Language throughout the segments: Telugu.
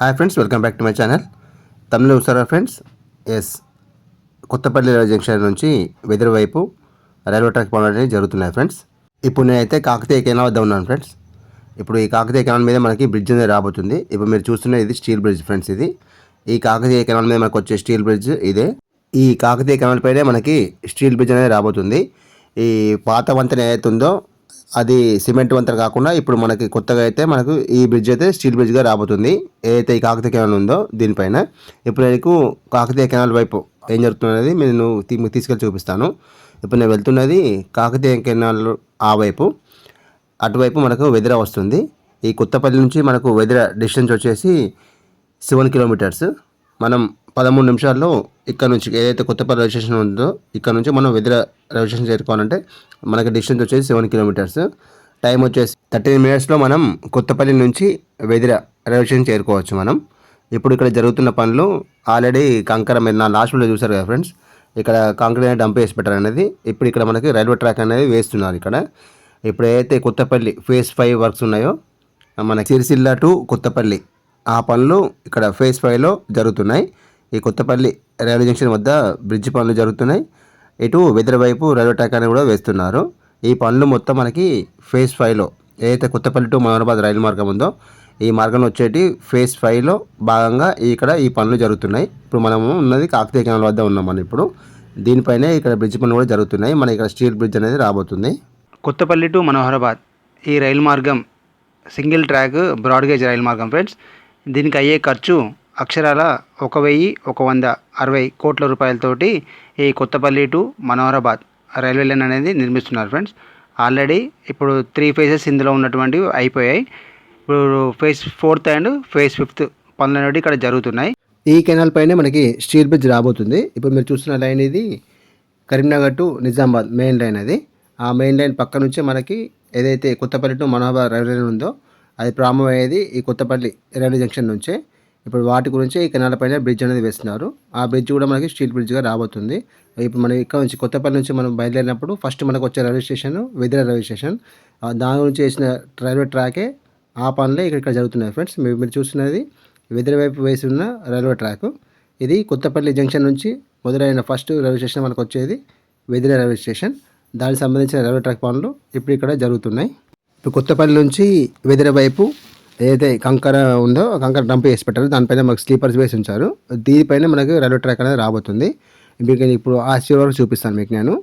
Hi friends, welcome back to my channel. తమిళ చూసారా ఫ్రెండ్స్? ఎస్, కొత్తపల్లి జంక్షన్ నుంచి వెదురు వైపు రైల్వే ట్రాక్ పనులు అనేవి జరుగుతున్నాయి ఫ్రెండ్స్. ఇప్పుడు నేనైతే కాకతీయ కెనాల్ వద్ద ఉన్నాను ఫ్రెండ్స్. ఇప్పుడు ఈ కాకతీయ కెనాల్ మీద మనకి బ్రిడ్జ్ అనేది రాబోతుంది. ఇప్పుడు మీరు చూస్తున్న ఇది స్టీల్ బ్రిడ్జ్ ఫ్రెండ్స్. ఇది ఈ కాకతీయ కెనాల్ మీద మనకు వచ్చే స్టీల్ బ్రిడ్జ్ ఇదే. ఈ కాకతీయ కెనాల్ పైనే మనకి స్టీల్ బ్రిడ్జ్ అనేది రాబోతుంది. ఈ పాత వంతెన ఏదైతే ఉందో అది సిమెంట్ వంతెన కాకుండా ఇప్పుడు మనకి కొత్తగా అయితే మనకు ఈ బ్రిడ్జ్ అయితే స్టీల్ బ్రిడ్జ్గా రాబోతుంది. ఏదైతే ఈ కాకతీయ కెనాల్ ఉందో దీనిపైన ఇప్పుడు నేను కాకతీయ కెనాల్ వైపు ఏం జరుగుతున్నది నేను తీసుకెళ్ళి చూపిస్తాను. ఇప్పుడు నేను వెళ్తున్నది కాకతీయ కెనాల్ ఆ వైపు. అటువైపు మనకు వెదిర వస్తుంది. ఈ కొత్తపల్లి నుంచి మనకు వెదిర డిస్టెన్స్ వచ్చేసి 7 కిలోమీటర్స్. మనం 13 నిమిషాల్లో ఇక్కడ నుంచి ఏదైతే కొత్తపల్లి రైల్వే స్టేషన్ ఉందో ఇక్కడ నుంచి మనం వెదిర రైల్వే స్టేషన్ చేరుకోవాలంటే మనకి డిస్టెన్స్ వచ్చేసి 7 కిలోమీటర్స్. టైం వచ్చేసి 13 మినిట్స్లో మనం కొత్తపల్లి నుంచి వెదిర రైల్వే స్టేషన్ చేరుకోవచ్చు మనం. ఇప్పుడు ఇక్కడ జరుగుతున్న పనులు ఆల్రెడీ కంకర మీరు నా లాస్ట్ వీడియో చూసారు కదా ఫ్రెండ్స్. ఇక్కడ కాంక్రీట్ అనేది డంప్ వేసి పెట్టారు అనేది. ఇప్పుడు ఇక్కడ మనకి రైల్వే ట్రాక్ అనేది వేస్తున్నారు ఇక్కడ. ఇప్పుడు ఏదైతే కొత్తపల్లి ఫేజ్ 5 వర్క్స్ ఉన్నాయో మనకి సిరిసిల్ల టు కొత్తపల్లి ఆ పనులు ఇక్కడ ఫేజ్ 5లో జరుగుతున్నాయి. ఈ కొత్తపల్లి రైల్వే జంక్షన్ వద్ద బ్రిడ్జ్ పనులు జరుగుతున్నాయి. ఇటు వెదర్ వైపు రైల్వే ట్రాక్ అనేది కూడా వేస్తున్నారు. ఈ పనులు మొత్తం మనకి ఫేజ్ 5లో ఏదైతే కొత్తపల్లి టు మనోహరాబాద్ రైలు మార్గం ఉందో ఈ మార్గంలో వచ్చేటి ఫేజ్ 5లో భాగంగా ఇక్కడ ఈ పనులు జరుగుతున్నాయి. ఇప్పుడు మనము ఉన్నది కాకతీయ కెనాల్ వద్ద ఉన్నాం మనం. ఇప్పుడు దీనిపైనే ఇక్కడ బ్రిడ్జ్ పనులు కూడా జరుగుతున్నాయి. మన ఇక్కడ స్టీల్ బ్రిడ్జ్ అనేది రాబోతుంది. కొత్తపల్లి టు మనోహరాబాద్ ఈ రైలు మార్గం సింగిల్ ట్రాక్ బ్రాడ్గేజ్ రైలు మార్గం ఫ్రెండ్స్. దీనికి అయ్యే ఖర్చు అక్షరాల 1,160 కోట్ల రూపాయలతోటి ఈ Kothapalli to Manoharabad railway line అనేది నిర్మిస్తున్నారు ఫ్రెండ్స్. ఆల్రెడీ ఇప్పుడు 3 ఫేజెస్ ఇందులో ఉన్నటువంటివి అయిపోయాయి. ఇప్పుడు phase 4th and phase 5th పనులు అనేవి ఇక్కడ జరుగుతున్నాయి. ఈ కెనాల్ పైనే మనకి స్టీల్ బ్రిడ్జ్ రాబోతుంది. ఇప్పుడు మీరు చూస్తున్న లైన్ ఇది Karimnagar to Nizamabad main line. అది ఆ మెయిన్ లైన్ పక్క నుంచే మనకి ఏదైతే Kothapalli to Manoharabad railway line ఉందో అది ప్రారంభమయ్యేది ఈ కొత్తపల్లి రైల్వే జంక్షన్ నుంచే. ఇప్పుడు వాటి గురించి ఈ కెనాల్ పైన బ్రిడ్జ్ అనేది వేస్తున్నారు. ఆ బ్రిడ్జ్ కూడా మనకి స్టీల్ బ్రిడ్జ్గా రాబోతుంది. ఇప్పుడు మనం ఇక్కడ నుంచి కొత్తపల్లి నుంచి మనం బయలుదేరినప్పుడు ఫస్ట్ మనకు వచ్చే రైల్వే స్టేషన్ వెదిర రైల్వే స్టేషన్. దాని నుంచి వేసిన రైల్వే ట్రాకే ఆ పనులే ఇక్కడ జరుగుతున్నాయి ఫ్రెండ్స్. మీరు చూస్తున్నది వెదిర వైపు వేసి ఉన్న రైల్వే ట్రాక్. ఇది కొత్తపల్లి జంక్షన్ నుంచి మొదలైన ఫస్ట్ రైల్వే స్టేషన్ మనకు వచ్చేది వెదిర రైల్వే స్టేషన్. దానికి సంబంధించిన రైల్వే ట్రాక్ పనులు ఇప్పుడు ఇక్కడ జరుగుతున్నాయి. ఇప్పుడు కొత్తపల్లి నుంచి వెదిర వైపు ఏదైతే కంకర ఉందో కంకర డంప్ వేసి పెట్టారు. దానిపైన మనకు స్లీపర్స్ వేసి ఉంచారు. దీనిపైన మనకి రైల్వే ట్రాక్ అనేది రాబోతుంది. మీకు ఇప్పుడు ఆ చివరి వరకు చూపిస్తాను. మీకు నేను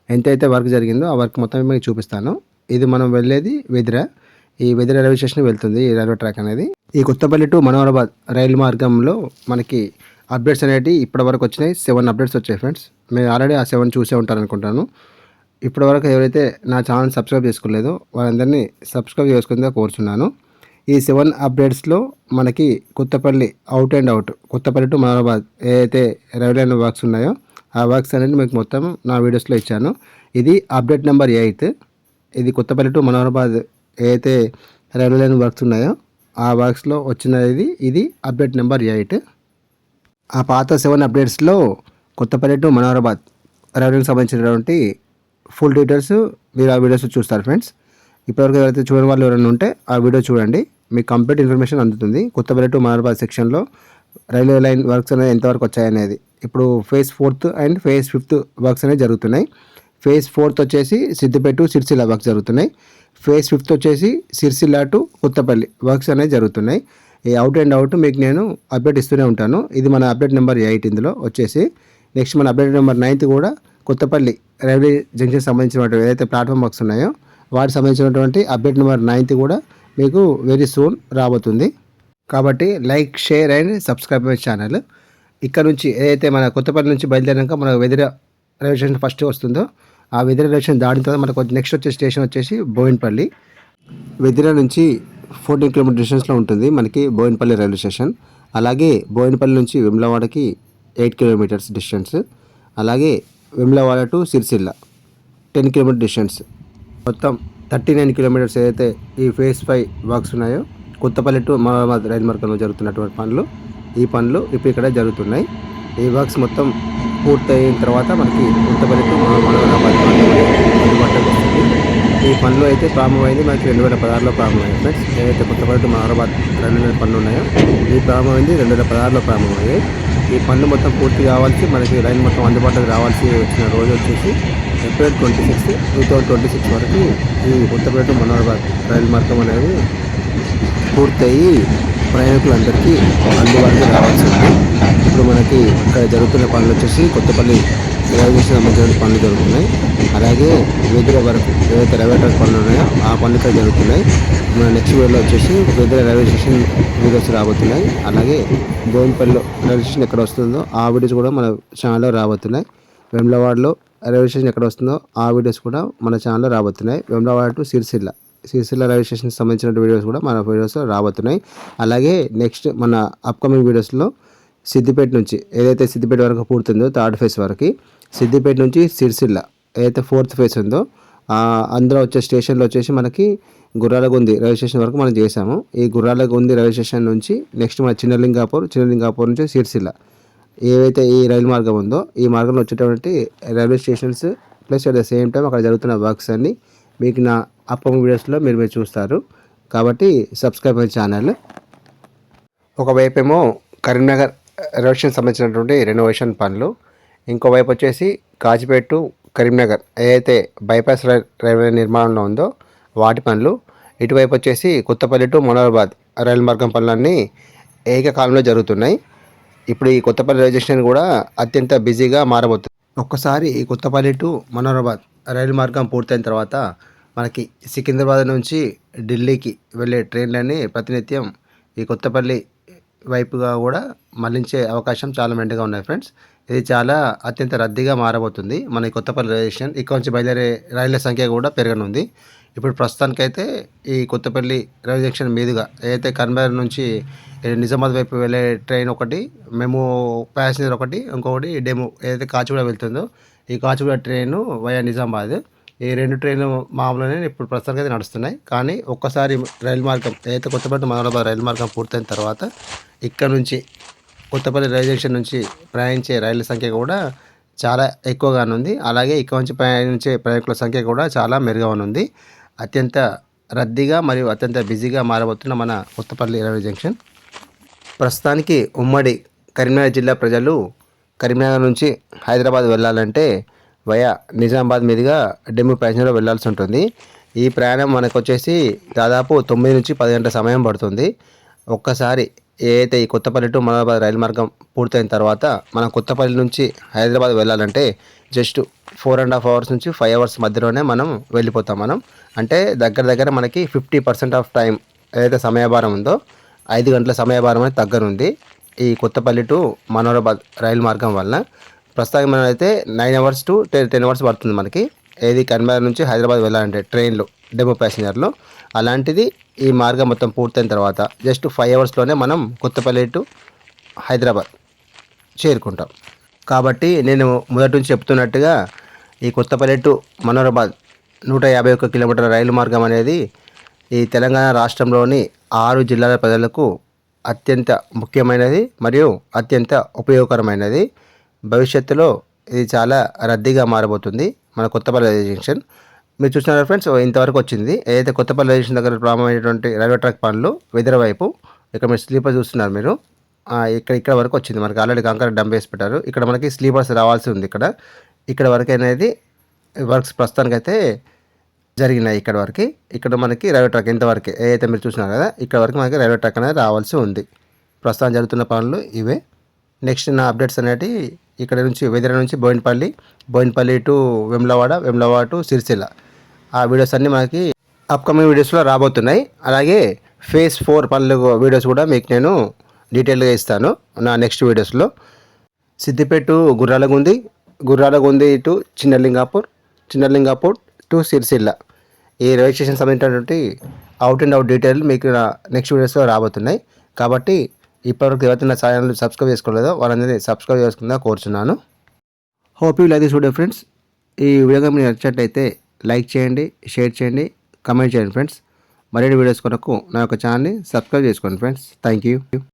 ఎంతైతే వర్క్ జరిగిందో ఆ వర్క్ మొత్తం మీకు చూపిస్తాను. ఇది మనం వెళ్ళేది వెదిర. ఈ వెదిర రైల్వే స్టేషన్ వెళ్తుంది ఈ రైల్వే ట్రాక్ అనేది. ఈ కొత్తపల్లి టు మనోహరాబాద్ రైలు మార్గంలో మనకి అప్డేట్స్ అనేవి ఇప్పటివరకు వచ్చినాయి. 7 అప్డేట్స్ వచ్చాయి ఫ్రెండ్స్. మీరు ఆల్రెడీ ఆ 7 చూసే ఉంటారు అనుకుంటాను. ఇప్పటివరకు ఎవరైతే నా ఛానల్ సబ్స్క్రైబ్ చేసుకోలేదో వాళ్ళందరినీ సబ్స్క్రైబ్ చేసుకుందా కోరుచున్నాను. ఈ 7 అప్డేట్స్లో మనకి Kothapalli out and out Kothapalli to Manoharabad ఏదైతే రైల్వే లైన్ వర్క్స్ ఉన్నాయో ఆ వర్క్స్ అనేది మీకు మొత్తం నా వీడియోస్లో ఇచ్చాను. ఇది అప్డేట్ నెంబర్ 8. ఇది కొత్తపల్లి టు మనోహరాబాద్ ఏదైతే రైల్వే లైన్ వర్క్స్ ఉన్నాయో ఆ వర్క్స్లో వచ్చినది. ఇది అప్డేట్ నెంబర్ 8. ఆ పాత 7 అప్డేట్స్లో కొత్తపల్లి టు మనోహరాబాద్ రైల్వేకి సంబంధించినటువంటి ఫుల్ డీటెయిల్స్ మీరు ఆ వీడియోస్ చూస్తారు ఫ్రెండ్స్. ఇప్పటివరకు ఎవరైతే చూడని వాళ్ళు ఎవరైనా ఉంటే ఆ వీడియో చూడండి. మీకు కంప్లీట్ ఇన్ఫర్మేషన్ అందుతుంది. కొత్తపల్లి టు మనోహరాబాద్ సెక్షన్లో రైల్వే లైన్ వర్క్స్ అనేది ఎంతవరకు వచ్చాయనేది. ఇప్పుడు phase 4th and phase 5th works అనేవి జరుగుతున్నాయి. ఫేజ్ 4th వచ్చేసి సిద్దిపేట టు సిరిసిల్ల వర్క్స్ జరుగుతున్నాయి. ఫేజ్ 5th వచ్చేసి సిరిసిల్ల టు కొత్తపల్లి వర్క్స్ అనేవి జరుగుతున్నాయి. ఈ అవుట్ అండ్ అవుట్ మీకు నేను అప్డేట్ ఇస్తూనే ఉంటాను. ఇది మన అప్డేట్ నెంబర్ 8 ఇందులో వచ్చేసి. నెక్స్ట్ మన అప్డేట్ నెంబర్ 9 కూడా కొత్తపల్లి రైల్వే జంక్షన్ సంబంధించినటువంటి ఏదైతే ప్లాట్ఫామ్ వర్క్స్ ఉన్నాయో వాటికి సంబంధించినటువంటి అప్డేట్ నెంబర్ 9 కూడా మీకు వెరీ సూన్ రాబోతుంది. కాబట్టి like, share and subscribe my channel. ఇక్కడ నుంచి ఏదైతే మన కొత్తపల్లి నుంచి బయలుదేరాక మన వెదిర రైల్వే స్టేషన్ ఫస్ట్ వస్తుందో ఆ వెదిర రైల్వే స్టేషన్ దాటిన తర్వాత మనకు నెక్స్ట్ వచ్చే స్టేషన్ వచ్చేసి బోయిన్పల్లి. వెదిర నుంచి 14 కిలోమీటర్ డిస్టెన్స్లో ఉంటుంది మనకి బోయిన్పల్లి రైల్వే స్టేషన్. అలాగే బోయిన్పల్లి నుంచి వెమ్లవాడకి 8 కిలోమీటర్స్ డిస్టెన్స్. అలాగే Vemulawada to Sircilla 10 kilometre distance. మొత్తం 39 కిలోమీటర్స్ ఏదైతే ఈ ఫేజ్ 5 వర్క్స్ ఉన్నాయో కొత్తపల్లి టు మనోహరాబాద్ రైలు మార్గంలో జరుగుతున్నటువంటి పనులు ఈ పనులు ఇప్పుడు ఇక్కడ జరుగుతున్నాయి. ఈ వర్క్స్ మొత్తం పూర్తయిన తర్వాత మనకి కొత్తపల్లి టు మనోహరాబాద్ అందుబాటులోకి వస్తుంది. ఈ పనులు అయితే ప్రారంభమైంది మనకి 2016లో ప్రారంభమైంది ఫ్రెండ్స్. ఏదైతే కొత్తపల్లి మనోహరాబాద్ రైల్వే పనులు ఉన్నాయో ఈ ప్రారంభమైంది 2016లో ప్రారంభమయ్యాయి. ఈ పనులు మొత్తం పూర్తి కావాల్సి మనకి రైలు మొత్తం అందుబాటులోకి రావాల్సి వచ్చిన రోజు వచ్చేసి ఏప్రిల్ 26, 2026 వరకు ఈ కొత్తపల్లి మనోహరాబాద్ రైలు మార్గం అనేది పూర్తయి ప్రయాణికులందరికీ అందుబాటులోకి రావాల్సి ఉంది. ఇప్పుడు మనకి ఇక్కడ జరుగుతున్న పనులు వచ్చేసి కొత్తపల్లి రైల్వే స్టేషన్ సంబంధించిన పనులు జరుగుతున్నాయి. అలాగే వేదిక వరకు ఏవైతే రైల్వే ట్రాక్ పనులు ఉన్నాయో ఆ పనులు ఇక్కడ జరుగుతున్నాయి. మన నెక్స్ట్ వీడియోలో వచ్చేసి వేదిక రైల్వే స్టేషన్ వీడియోస్ రాబోతున్నాయి. అలాగే బోయినపల్లిలో రైల్వే స్టేషన్ ఎక్కడ వస్తుందో ఆ వీడియోస్ కూడా మన ఛానల్లో రాబోతున్నాయి. వేములవాడలో రైల్వే స్టేషన్ ఎక్కడ వస్తుందో ఆ వీడియోస్ కూడా మన ఛానల్లో రాబోతున్నాయి. వేములవాడ టు సిరిసిల్ల రైల్వే స్టేషన్కి సంబంధించిన వీడియోస్ కూడా మన వీడియోస్లో రాబోతున్నాయి. అలాగే నెక్స్ట్ మన అప్కమింగ్ వీడియోస్లో సిద్దిపేట నుంచి ఏదైతే సిద్దిపేట వరకు పూర్తుందో 3rd ఫేజ్ వరకు, సిద్దిపేట నుంచి సిరిసిల్ల ఏదైతే 4th ఫేజ్ ఉందో అందులో వచ్చే స్టేషన్లో వచ్చేసి మనకి గుర్రాలగుంది రైల్వే స్టేషన్ వరకు మనం చేసాము. ఈ గుర్రాలగుంది రైల్వే స్టేషన్ నుంచి నెక్స్ట్ మన చిన్నలింగాపూర్ నుంచి సిరిసిల్ల ఏవైతే ఈ రైలు మార్గం ఉందో ఈ మార్గంలో వచ్చేటువంటి railway stations plus at the same time అక్కడ జరుగుతున్న వర్క్స్ అన్ని మీకు నా అప్కమింగ్ వీడియోస్లో మీరు చూస్తారు. కాబట్టి సబ్స్క్రైబ్ మై ఛానల్. ఒకవైపు ఏమో కరీంనగర్ రైల్వే స్టేషన్ సంబంధించినటువంటి రెనోవేషన్ పనులు, ఇంకోవైపు వచ్చేసి కాజిపేట టు కరీంనగర్ ఏదైతే బైపాస్ రైల్వే నిర్మాణంలో ఉందో వాటి పనులు, ఇటువైపు వచ్చేసి కొత్తపల్లి టు మనోహరాబాద్ రైలు మార్గం పనులన్నీ ఏకకాలంలో జరుగుతున్నాయి. ఇప్పుడు ఈ కొత్తపల్లి రైల్వే స్టేషన్ కూడా అత్యంత బిజీగా మారబోతుంది. ఒక్కసారి ఈ కొత్తపల్లి టు మనోహరాబాద్ రైలు మార్గం పూర్తయిన తర్వాత మనకి సికింద్రాబాద్ నుంచి ఢిల్లీకి వెళ్ళే ట్రైన్లన్నీ ప్రతినిత్యం ఈ కొత్తపల్లి వైపుగా కూడా మళ్లించే అవకాశం చాలా మెండుగా ఉన్నాయి ఫ్రెండ్స్. ఇది చాలా అత్యంత రద్దీగా మారబోతుంది మన ఈ కొత్తపల్లి రైల్వే స్టేషన్. ఇక్కడ నుంచి బయలుదేరే రైళ్ల సంఖ్య కూడా పెరగనుంది. ఇప్పుడు ప్రస్తుతానికైతే ఈ కొత్తపల్లి రైల్వే జంక్షన్ మీదుగా ఏదైతే కరీంనగర్ నుంచి నిజామాబాద్ వైపు వెళ్ళే ట్రైన్ ఒకటి, మేము ప్యాసింజర్ ఒకటి, ఇంకొకటి డెమో ఏదైతే కాచిగూడ వెళ్తుందో ఈ కాచిగూడ ట్రైను వయా నిజామాబాద్, ఈ 2 ట్రైన్లు మామూలుగానే ఇప్పుడు ప్రస్తుతానికి అయితే నడుస్తున్నాయి. కానీ ఒక్కసారి రైలు మార్గం ఏదైతే కొత్తపల్లి మనోహరాబాద్ రైలు మార్గం పూర్తయిన తర్వాత ఇక్కడ నుంచి కొత్తపల్లి రైల్వే జంక్షన్ నుంచి ప్రయాణించే రైళ్ల సంఖ్య కూడా చాలా ఎక్కువగానుంది. అలాగే ఇక్కడ నుంచి ప్రయాణించే ప్రయాణికుల సంఖ్య కూడా చాలా మెరుగవనుంది. అత్యంత రద్దీగా మరియు అత్యంత బిజీగా మారబోతున్న మన కొత్తపల్లి రైల్వే జంక్షన్. ప్రస్తుతానికి ఉమ్మడి కరీంనగర్ జిల్లా ప్రజలు కరీంనగర్ నుంచి హైదరాబాద్ వెళ్ళాలంటే వయా నిజామాబాద్ మీదుగా డెమో ప్యాసింజర్లో వెళ్ళాల్సి ఉంటుంది. ఈ ప్రయాణం మనకు వచ్చేసి దాదాపు 9 నుంచి 10 గంటల సమయం పడుతుంది. ఒక్కసారి ఏదైతే ఈ కొత్తపల్లి టు మనోహరాబాద్ రైలు మార్గం పూర్తయిన తర్వాత మనం కొత్తపల్లి నుంచి హైదరాబాద్ వెళ్ళాలంటే జస్ట్ 4.5 అవర్స్ నుంచి 5 అవర్స్ మధ్యలోనే మనం వెళ్ళిపోతాం. అంటే దగ్గర మనకి 50% ఆఫ్ టైం ఏదైతే సమయభారం ఉందో 5 గంటల సమయభారం అనేది తగ్గనుంది ఈ కొత్తపల్లి టు మనోహరాబాద్ రైలు మార్గం వలన. ప్రస్తుతానికి మనం అయితే 9 అవర్స్ టు 10 అవర్స్ పడుతుంది మనకి ఏది కరీంనగర్ నుంచి హైదరాబాద్ వెళ్ళాలంటే ట్రైన్లో డెమో ప్యాసింజర్లో. అలాంటిది ఈ మార్గం మొత్తం పూర్తయిన తర్వాత జస్ట్ 5 అవర్స్లోనే మనం కొత్తపల్లి టు హైదరాబాద్ చేరుకుంటాం. కాబట్టి నేను మొదటి నుంచి చెప్తున్నట్టుగా ఈ కొత్తపల్లి టు మనోహరాబాద్ 151 కిలోమీటర్ల రైలు మార్గం అనేది ఈ తెలంగాణ రాష్ట్రంలోని 6 జిల్లాల ప్రజలకు అత్యంత ముఖ్యమైనది మరియు అత్యంత ఉపయోగకరమైనది. భవిష్యత్తులో ఇది చాలా రద్దీగా మారబోతుంది మన కొత్తపల్లి రైల్వే జంక్షన్. మీరు చూసినారా ఫ్రెండ్స్, ఇంతవరకు వచ్చింది ఏదైతే కొత్తపల్లి రైల్వే స్టేషన్ దగ్గర ప్రారంభమైనటువంటి రైల్వే ట్రాక్ పనులు వెదర్ వైపు. ఇక్కడ మీరు స్లీపర్ చూస్తున్నారు మీరు, ఇక్కడ వరకు వచ్చింది మనకి. ఆల్రెడీ కంకర డంప్ వేసి పెట్టారు. ఇక్కడ మనకి స్లీపర్స్ రావాల్సి ఉంది. ఇక్కడ వరకు అనేది వర్క్స్ ప్రస్తుతానికైతే జరిగినాయి. ఇక్కడ మనకి రైల్వే ట్రాక్ ఇంతవరకు ఏదైతే మీరు చూసినారు కదా ఇక్కడ వరకు మనకి రైల్వే ట్రాక్ అనేది రావాల్సి ఉంది. ప్రస్తుతం జరుగుతున్న పనులు ఇవే. నెక్స్ట్ నా అప్డేట్స్ అనేవి ఇక్కడ నుంచి వెదర్ నుంచి బోయినపల్లి టు వెమ్లవాడ టు సిరిసిల్ల ఆ వీడియోస్ అన్నీ మనకి అప్కమింగ్ వీడియోస్లో రాబోతున్నాయి. అలాగే ఫేజ్ 4 పనులు వీడియోస్ కూడా మీకు నేను డీటెయిల్గా ఇస్తాను నా నెక్స్ట్ వీడియోస్లో. Siddipet to Gurralagundi to Chinnalingapur to Sircilla ఈ రైల్వే స్టేషన్ సంబంధించినటువంటి అవుట్ అండ్ అవుట్ డీటెయిల్ మీకు నా నెక్స్ట్ వీడియోస్లో రాబోతున్నాయి. కాబట్టి ఇప్పటివరకు ఎవరైతే నా ఛానల్ సబ్స్క్రైబ్ చేసుకోలేదో వాళ్ళందరినీ సబ్స్క్రైబ్ చేసుకుందా కోరుచున్నాను. Hope you like this video friends. ఈ వీడియో మీకు నచ్చినట్లయితే లైక్ చేయండి, షేర్ చేయండి, కమెంట్ చేయండి ఫ్రెండ్స్. మరిన్ని వీడియోస్ కొరకు నా యొక్క ఛానల్ని సబ్స్క్రైబ్ చేసుకోండి ఫ్రెండ్స్. Thank you.